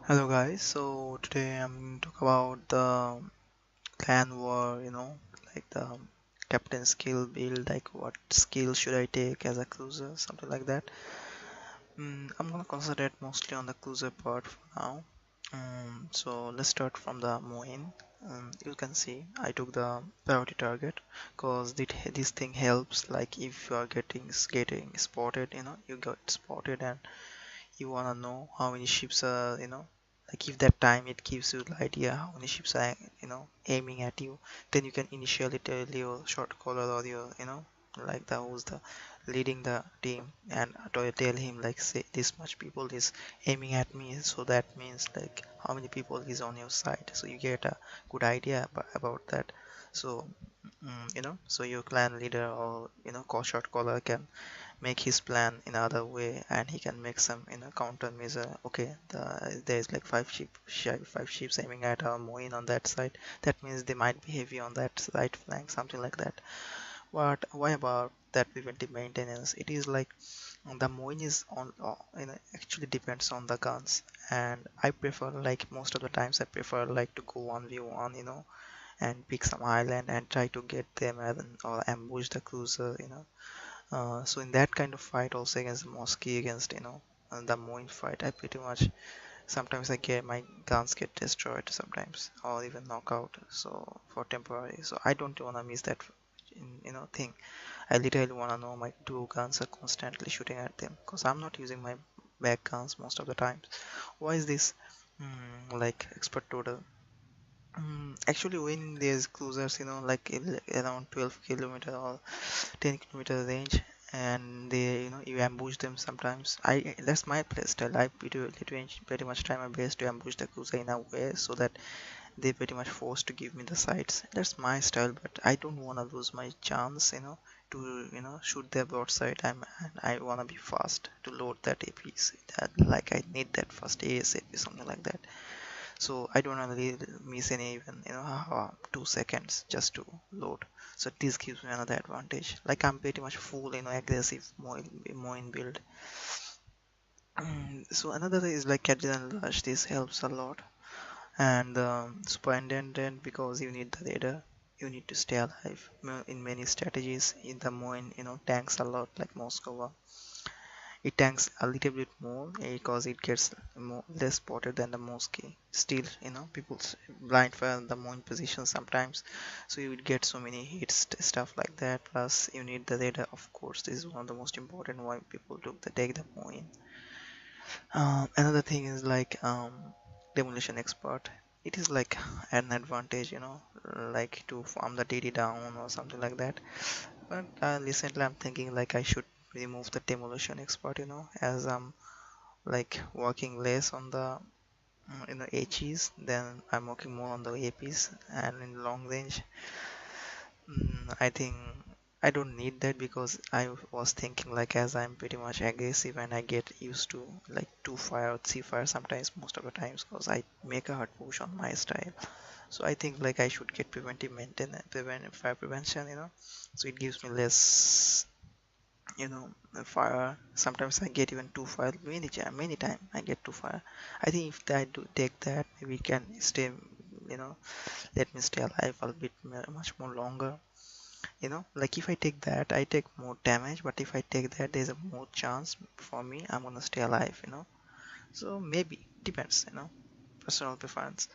Hello guys, so today I'm going to talk about the clan war, like the captain skill build, like what skill should I take as a cruiser, something like that. I'm gonna concentrate mostly on the cruiser part for now. So let's start from the main. You can see I took the priority target because this thing helps. Like if you are getting spotted, you got spotted and you wanna know how many ships are, like if that time it gives you the idea how many ships are, aiming at you, then you can initially tell your short caller or your, like the who's the leading the team and tell him like say this much people is aiming at me, so that means like how many people is on your side, so you get a good idea about that. So so your clan leader or call shot caller can make his plan in other way, and he can make some countermeasure. Okay, there's like five ships aiming at our Moin on that side, that means they might be heavy on that right flank, something like that. But why about that preventive maintenance? It is like the Moin is on, actually depends on the guns, and I prefer, like most of the times I prefer like to go 1v1, and pick some island and try to get them and or ambush the cruiser, so in that kind of fight, also against Mosky, against the Moin fight, I pretty much sometimes I get my guns get destroyed sometimes, or even knockout. So for temporary, so I don't wanna miss that thing. I literally wanna know my two guns are constantly shooting at them, because I'm not using my back guns most of the times. Why is this? Like expert total. Actually, when there's cruisers, like around 12 kilometer or 10-kilometer range, and they you ambush them sometimes. I That's my play style. I pretty much try my best to ambush the cruiser in a way so that they pretty much forced to give me the sights. That's my style, but I don't want to lose my chance, to shoot their broadside. And I want to be fast to load that APs, that like I need that first ASAP, something like that. So I don't really miss any even 2 seconds just to load. So this gives me another advantage. Like I'm pretty much full aggressive Moin build. So another thing is like Cardinal Rush. This helps a lot. And Superintendent, because you need the radar, you need to stay alive. In many strategies in the Moin, tanks a lot like Moscow. It tanks a little bit more because it gets less spotted than the Mosky. Still, people blind fire the Moon position sometimes, so you would get so many hits, stuff like that. Plus, you need the radar, of course. This is one of the most important why people take the Moon. Another thing is like demolition expert. It is like an advantage, like to farm the DD down or something like that. But recently, I'm thinking like I should remove the demolition expert, as I'm like working less on the HEs, then I'm working more on the APs, and in long range, I think I don't need that, because I was thinking like as I'm pretty much aggressive and I get used to like 2 fire or 3 fire sometimes, most of the times, because I make a hard push on my style. So I think like I should get preventive maintenance, fire prevention, so it gives me less, fire. Sometimes I get even 2 fire, many time I get 2 fire. I think if I do take that, maybe can stay, you know let me stay alive a bit much more longer. Like if I take that, I take more damage, but if I take that, there's a more chance for me I'm gonna stay alive. So maybe depends, personal preference.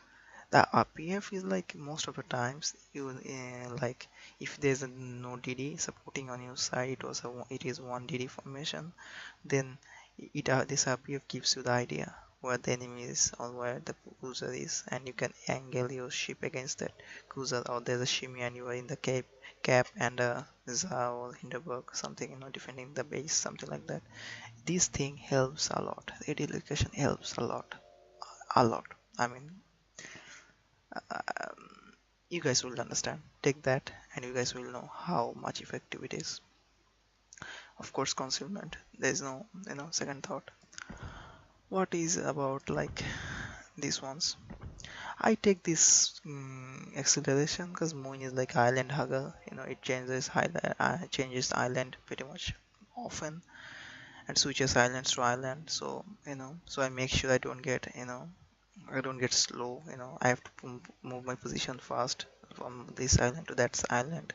The RPF is like most of the times you like if there's no DD supporting on your side, it is one DD formation, then this RPF gives you the idea where the enemy is or where the cruiser is, and you can angle your ship against that cruiser, or there's a shimmy and you are in the cap and Za or Hindenburg something, defending the base, something like that. This thing helps a lot. AD location helps a lot. I mean, you guys will understand. Take that, and you guys will know how much effective it is. Of course, concealment. There's no, second thought. What is about like these ones? I take this acceleration because Moon is like island hugger. It changes island pretty much often and switches islands to island. So so I make sure I don't get I don't get slow, I have to move my position fast from this island to that island,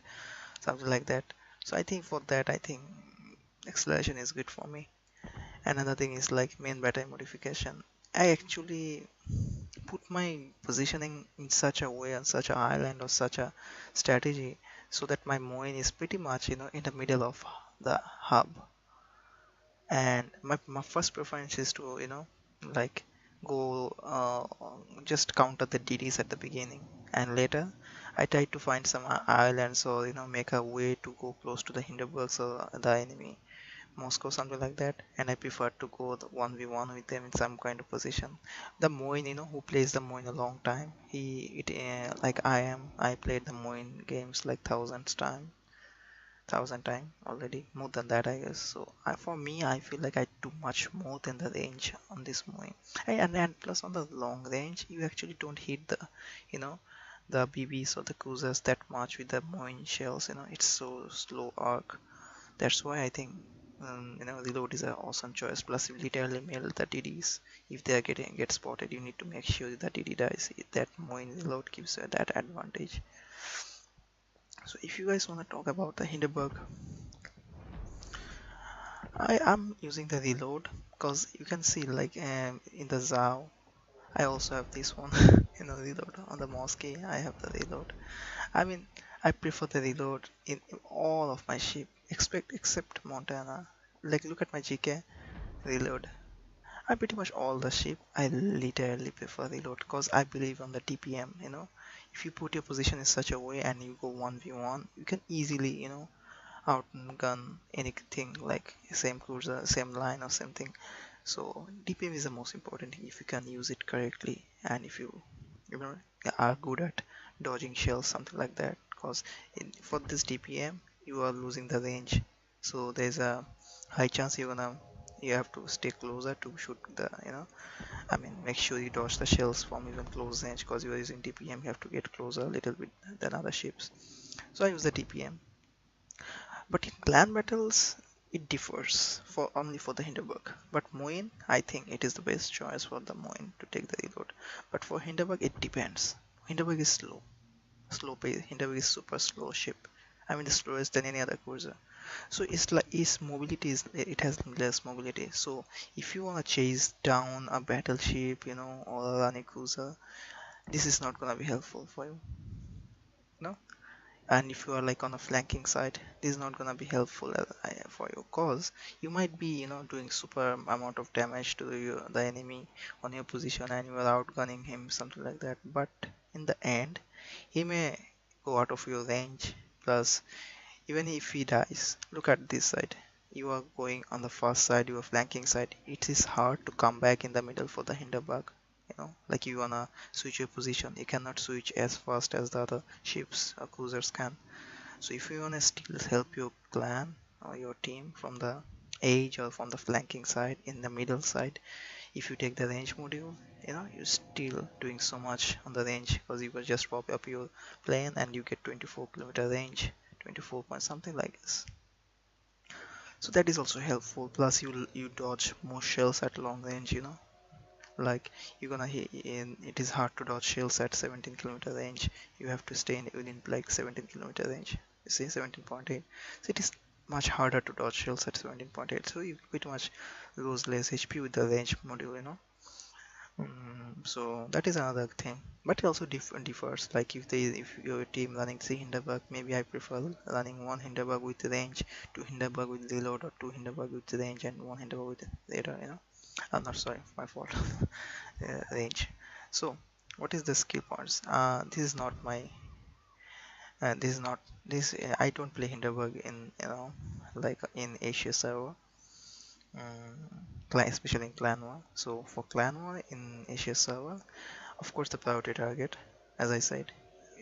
something like that. So I think for that, I think acceleration is good for me. Another thing is like main battery modification. I actually put my positioning in such a way on such a island or such a strategy so that my moin is pretty much in the middle of the hub, and my first preference is to like go just counter the DDs at the beginning, and later I try to find some islands or make a way to go close to the Hindenburgs or the enemy Moscow, something like that, and I prefer to go the 1v1 with them in some kind of position. The Moin, who plays the Moin a long time, like I played the Moin games like thousand time already, more than that I guess. So for me, I feel like I do much more than the range on this Moin. And plus on the long range, you actually don't hit you know, the BBs or the cruisers that much with the Moin shells. It's so slow arc. That's why I think reload is an awesome choice. Plus, you literally mail the DDs. If they are get spotted, you need to make sure that DD dies. That Moin reload gives you that advantage. So, if you guys want to talk about the Hindenburg, I am using the reload because you can see like in the Zao, I also have this one. Reload on the Mosque. I have the reload. I mean, I prefer the reload in all of my ship, except Montana. Like, look at my GK reload. I pretty much all the ship. I literally prefer reload because I believe on the TPM. If you put your position in such a way and you go 1v1, you can easily, outgun anything like same cruiser, same line, or something. So DPM is the most important thing if you can use it correctly, and if you know are good at dodging shells, something like that. Because for this DPM, you are losing the range, so there's a high chance you have to stay closer to shoot I mean, make sure you dodge the shells from even close range, because you are using DPM, you have to get closer a little bit than other ships. So I use the DPM. But in clan battles, it differs for only for the Hindenburg. But Moin, I think it is the best choice for the Moin to take the reload. But for Hindenburg, it depends. Hindenburg is slow pace. Hindenburg is super slow ship. I mean, the slowest than any other cruiser. So it's like its mobility it has less mobility. So if you wanna chase down a battleship, or a running cruiser, this is not gonna be helpful for you. No? And if you are like on a flanking side, this is not gonna be helpful for you, cause you might be doing super amount of damage to the enemy on your position, and you are outgunning him, something like that. But in the end, he may go out of your range. Plus, even if he dies, look at this side, you are going on the first side, you are flanking side, it is hard to come back in the middle for the Hindenburg. Like you wanna switch your position, you cannot switch as fast as the other ships or cruisers can. So if you wanna still help your clan or your team from the edge or from the flanking side, in the middle side, if you take the range module, you're still doing so much on the range, because you can just pop up your plane and you get 24-kilometer range, 24 point something like this. So that is also helpful. Plus you dodge more shells at long range. Like you're gonna hit in, it is hard to dodge shells at 17-kilometer range. You have to stay within like 17-kilometer range. You see 17.8. So it is much harder to dodge shells at 17.8. So you pretty much lose less HP with the range module. So that is another thing, but it also differs. Like if your team running 3 Hindenburg, maybe I prefer running 1 Hindenburg with range, 2 Hindenburg with reload, or 2 Hindenburg with range and 1 Hindenburg with radar. I'm not, sorry, my fault. Range. So what is the skill points? This is not my. This is not this. I don't play Hindenburg in like in Asia server. Especially in clan war. So for clan war in Asia server, of course the priority target, as I said,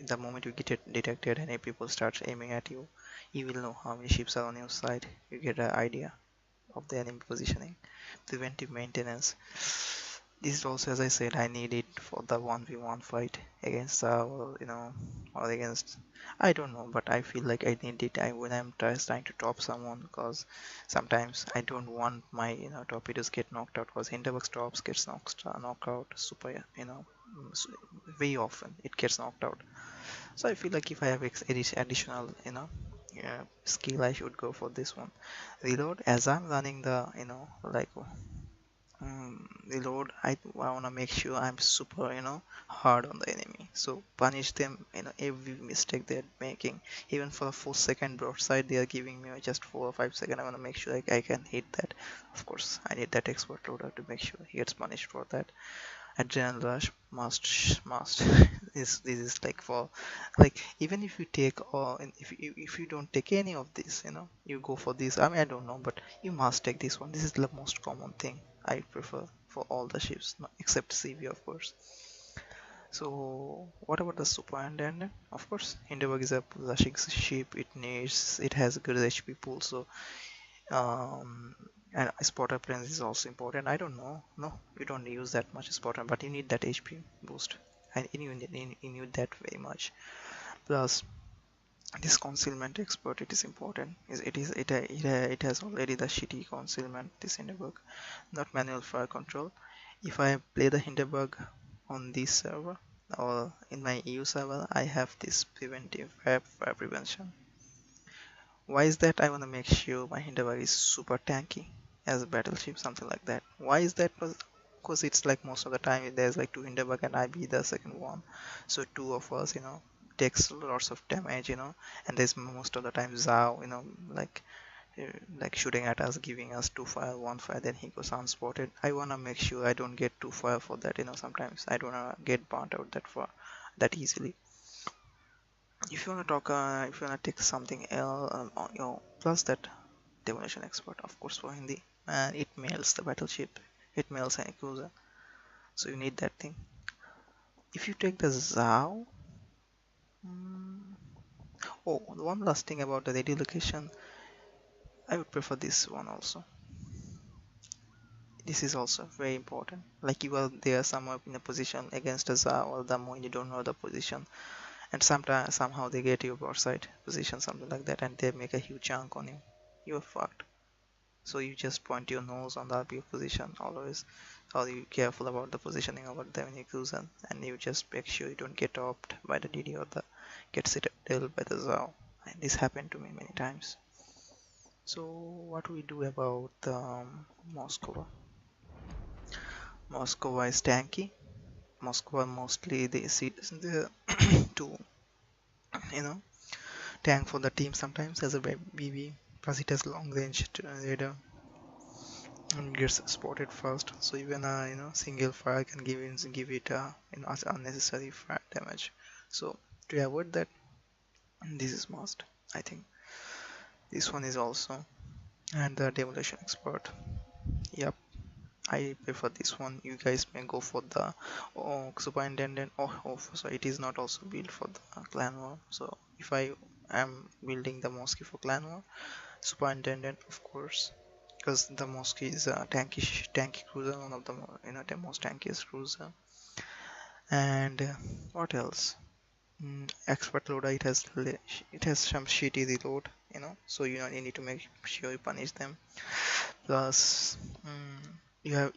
the moment you get it detected and if people start aiming at you, you will know how many ships are on your side. You get an idea of the enemy positioning. Preventive maintenance. This is also, as I said, I need it for the 1v1 fight against or against, I don't know, but I feel like I need it when I'm trying to top someone, because sometimes I don't want my torpedoes get knocked out, because Hinterberg's tops gets knocked out super, very often it gets knocked out. So I feel like if I have additional skill, I should go for this one. Reload, as I'm running the reload, I want to make sure I'm super hard on the enemy, so punish them every mistake they're making. Even for a 4 second broadside they are giving me just 4 or 5 seconds, I want to make sure I can hit that. Of course I need that expert loader to make sure he gets punished for that. Adrenaline rush, must. This is like for, like, even if you take, or if you don't take any of this, you go for this, I mean, I don't know, but you must take this one. This is the most common thing I prefer for all the ships, except CV, of course. So what about the superintendent? Of course Hindenburg is a rushing ship. It has good HP pool, so um, and spotter presence is also important. I don't know, no, you don't use that much spotter, but you need that HP boost, and you need that very much. Plus this concealment expert, it is important. It has already the shitty concealment, this Hindenburg, not manual fire control. If I play the Hindenburg on this server or in my EU server, I have this preventive fire prevention. Why is that? I want to make sure my Hindenburg is super tanky as a battleship, something like that. Why is that? Because it's like most of the time there's like two Hindenburg and I be the second one, so two of us, takes lots of damage, and there's most of the time Zhao, uh, like shooting at us, giving us two fire, one fire, then he goes unspotted. I wanna make sure I don't get two fire for that, sometimes I don't wanna get burnt out that far, that easily. If you wanna talk, if you wanna take something else, plus that demolition expert, of course, for Hindi, and it mails the battleship, it mails any cruiser, so you need that thing. If you take the Zhao, mm, oh, one last thing about the radio location, I would prefer this one also. This is also very important. Like you are there somewhere in a position against a Zhao or the Moin, you don't know the position, and sometimes somehow they get you broadside position, something like that, and they make a huge chunk on you. You're fucked. So you just point your nose on the RPO position always, or you careful about the positioning about the when you cruise, and you just make sure you don't get topped by the DD or the get citadel by the Zhao. And this happened to me many times. So what we do about Moscow? Moscow is tanky. Moscow mostly they see the to you know tank for the team sometimes as a BB, plus it has long range radar and gets spotted fast, so even a single fire can give it unnecessary fire damage. So to avoid that, this is must, I think. This one is also, and the demolition expert, yep, I prefer this one. You guys may go for the superintendent. So it is not also built for the clan war. So if I am building the mosque for clan war, superintendent, of course, because the mosque is a tanky cruiser, one of the the most tankiest cruiser. And what else? Expert loader, it has some shitty reload, so you need to make sure you punish them. Plus, you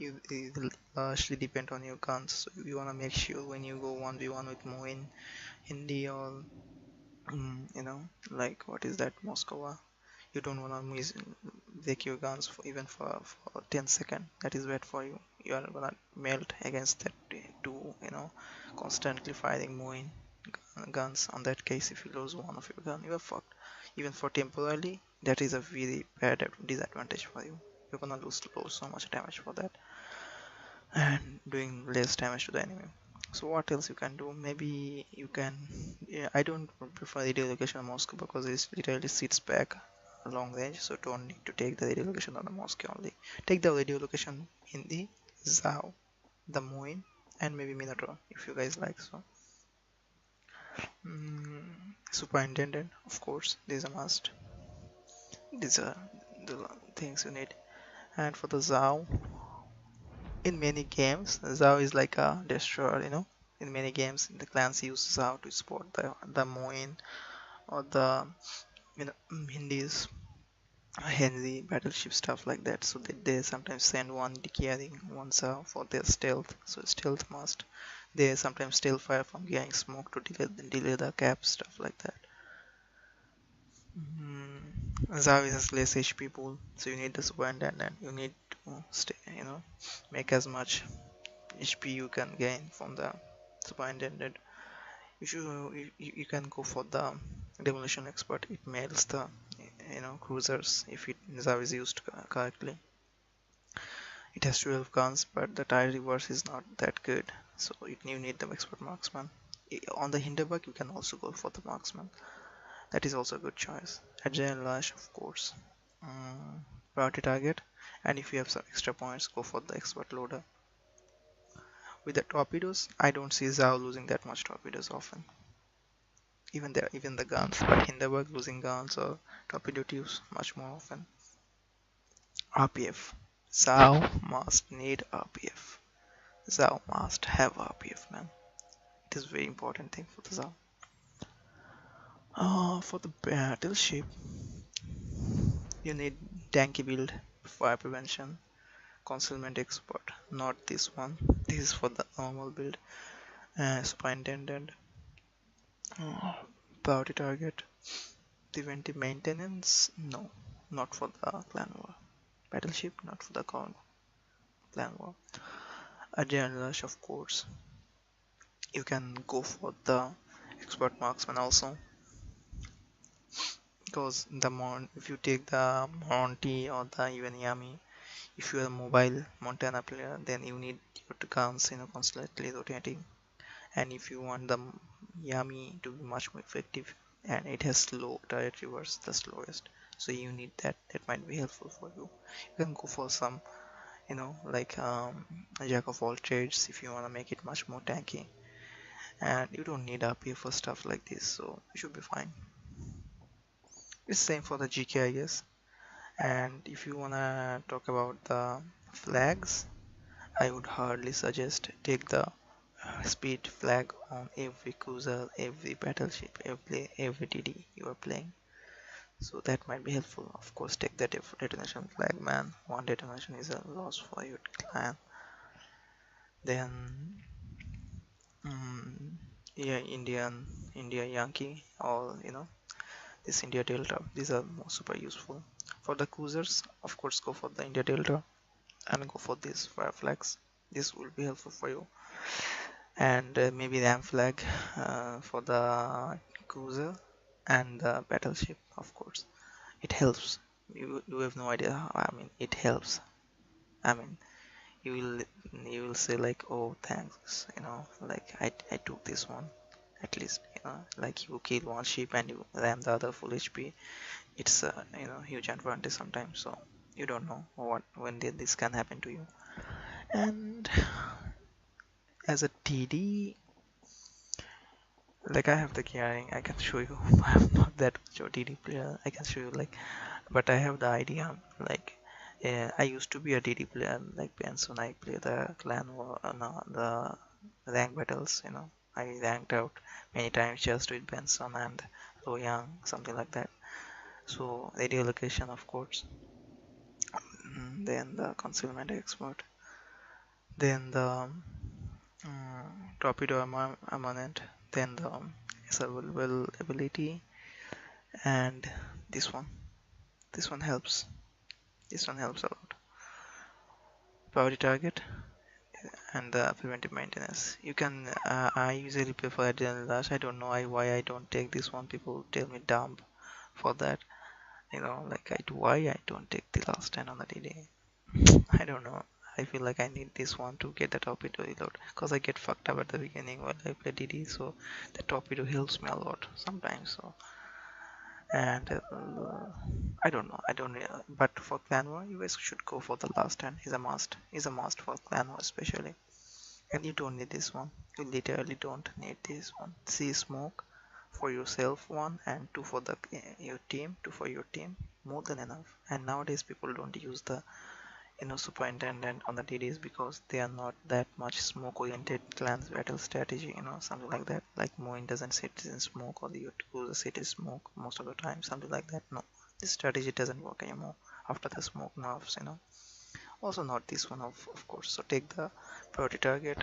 largely depend on your guns, so you wanna make sure when you go 1v1 with Moin, Hindi, or like what is that, Moscow, you don't wanna break your guns for even for 10 seconds. That is bad for you. You are gonna melt against that two, constantly firing Moin guns. On that case, if you lose one of your gun, you are fucked. Even for temporarily, that is a very bad disadvantage for you. You're gonna lose so much damage for that, and doing less damage to the enemy. So what else you can do? Maybe you can, yeah, I don't prefer radio location on Moscow because it literally sits back long range, so don't need to take the radio location on the Moscow only. Take the radio location in the Zhao, the Moin, and maybe Minato if you guys like. So superintendent, of course, these are must. These are the things you need. And for the Zhao, in many games, Zhao is like a destroyer, you know. In many games, the clans use Zhao to support the Moin or the, you know, Hindis, Henry, battleship, stuff like that. So they sometimes send one carrying one Zhao for their stealth. So stealth must. They sometimes steal fire from carrying smoke to delay the cap, stuff like that. Zhao is a less HP pool, so you need the superintendent and you need to stay, you know, make as much HP you can gain from the superintendent. You can go for the demolition expert. It mails the, you know, cruisers if Zhao is used correctly. It has 12 guns, but the tire reverse is not that good, so you need the expert marksman. On the Hinterberg, you can also go for the marksman. That is also a good choice. Adrenaline, of course. Mm, Priority target, and if you have some extra points, go for the expert loader. With the torpedoes, I don't see Zhao losing that much torpedoes often. Even the guns, but Hindenburg losing guns or torpedo tubes much more often. RPF. Zhao must need RPF. Zhao must have RPF, man. It is very important thing for the Zhao. For the battleship, you need tanky build, fire prevention, concealment expert. Not this one. This is for the normal build. Superintendent, uh, priority target, preventive maintenance. No, not for the clan war. Battleship, not for the clan war. Adrenaline rush, of course. You can go for the expert marksman also, because if you take the Monty or the even Yami, if you are a mobile Montana player, then you need your guns, you know, constantly rotating. And if you want the Yami to be much more effective, and it has slow turret reverse, the slowest, so you need that might be helpful for you. You can go for some, you know, like a jack of all trades if you want to make it much more tanky, and you don't need RPA for stuff like this, so you should be fine. It's same for the GK, I guess. And if you wanna talk about the flags, I would hardly suggest take the speed flag on every cruiser, every battleship, every DD you are playing. So that might be helpful. Of course, take that detonation flag, man. One detonation is a loss for your clan. Then, yeah, India Yankee, or you know, this India Delta. These are more super useful. For the cruisers, of course, go for the India Delta and go for these fire flags. This will be helpful for you. And maybe ram flag for the cruiser and the battleship, of course. It helps. You have no idea how, I mean, it helps. I mean, you will say like, oh, thanks, you know, like I took this one. At least, you know, like you kill one ship and you ram the other full HP. It's a, you know, huge advantage sometimes. So you don't know when this can happen to you. And as a TD, like I have the carrying, I can show you. I'm not that much of a DD player. I can show you like, but I have the idea. Like, I used to be a DD player. Like when I play the clan war, no, the rank battles. You know, I ranked out many times just with Benson and Loyang, something like that. So radio location, of course. Then the concealment expert. Then the torpedo armament. Then the survival ability, and this one. This one helps a lot. Priority target and the preventive maintenance. You can I usually prefer adrenaline rush. I don't know why I don't take this one. People tell me dump for that. You know, like why I don't take the last 10 on the DD. I don't know. I feel like I need this one to get the torpedo reload, because I get fucked up at the beginning while I play DD, so the torpedo helps me a lot sometimes. So, and I don't know, but for clan war you guys should go for the last 10. Is a must for clan war especially. And you don't need this one, you literally don't need this one. See smoke for yourself, one, and two for the your team, more than enough. And nowadays people don't use the, superintendent on the DDs, because they are not that much smoke oriented clans battle strategy, something like that. Like Moin doesn't sit in smoke, or the Yakuza sit in smoke most of the time, something like that. No, this strategy doesn't work anymore after the smoke nerfs. Also not this one, of course. So take the priority target,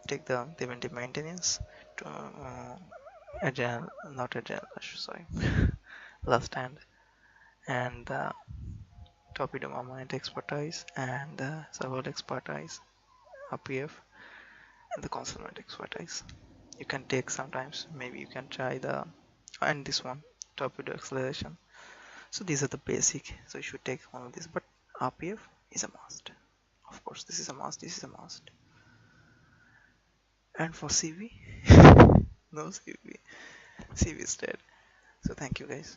take the preventive maintenance to agile, not agile, sorry, last stand, and the torpedo moment expertise, and the server expertise, RPF, and the concealment expertise. You can take sometimes, maybe you can try the, and this one, torpedo acceleration. So these are the basic, so you should take one of these, but RPF is a must. Of course, this is a must, this is a must. And for CV, no CV, CV is dead. So thank you guys.